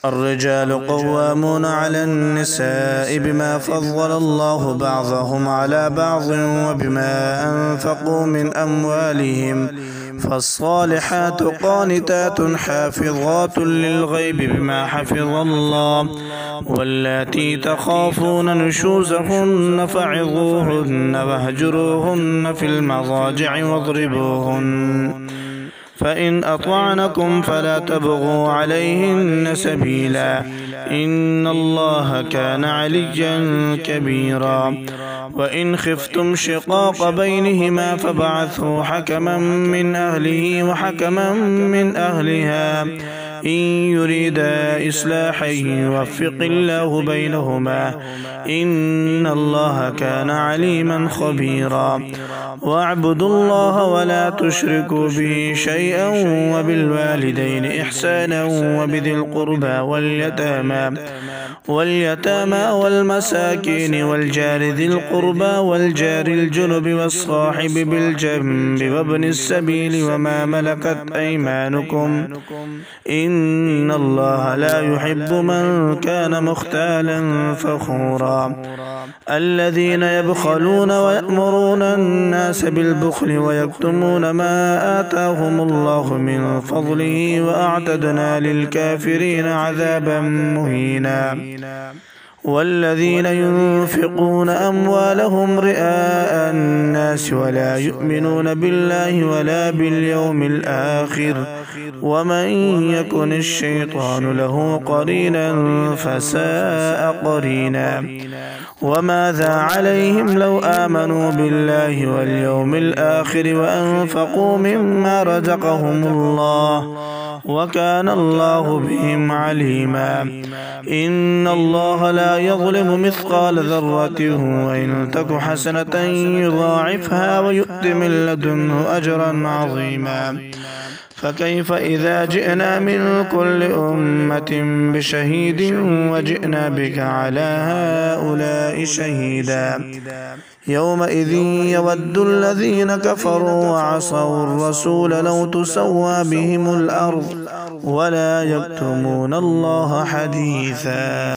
الرجال قوامون على النساء بما فضل الله بعضهم على بعض وبما أنفقوا من أموالهم، فالصالحات قانتات حافظات للغيب بما حفظ الله، واللاتي تخافون نشوزهن فعظوهن واهجروهن في المضاجع واضربوهن، فإن أطعنكم فلا تبغوا عليهن سبيلا، إن الله كان عليا كبيرا. وإن خفتم شقاق بينهما فبعثوا حكما من أهله وحكما من أهلها إن يريدا إصلاحا يوفق الله بينهما، إن الله كان عليما خبيرا. واعبدوا الله ولا تشركوا به شيئا، وبالوالدين إحسانا، وبذي القربى واليتامى والمساكين والجار ذي القربى والجار الجنب والصاحب بالجنب وابن السبيل وما ملكت أيمانكم، إن الله لا يحب من كان مختالا فخورا. الذين يبخلون ويأمرون الناس بالبخل ويكتمون ما آتاهم الله من فضله، وأعتدنا للكافرين عذابا مهينا. والذين ينفقون أموالهم رئاء الناس ولا يؤمنون بالله ولا باليوم الآخر، ومن يكن الشيطان له قرينا فساء قرينا. وماذا عليهم لو آمنوا بالله واليوم الآخر وأنفقوا مما رزقهم الله، وكان الله بهم عليما. إن الله لا يظلم مثقال ذرة، وإن تك حسنة يضاعفها ويؤت من لدنه أجرا عظيما. فكيف إذا جئنا من كل أمة بشهيد وجئنا بك على هؤلاء شهيدا، يومئذ يود الذين كفروا وعصوا الرسول لو تسوى بهم الأرض ولا يكتمون الله حديثا.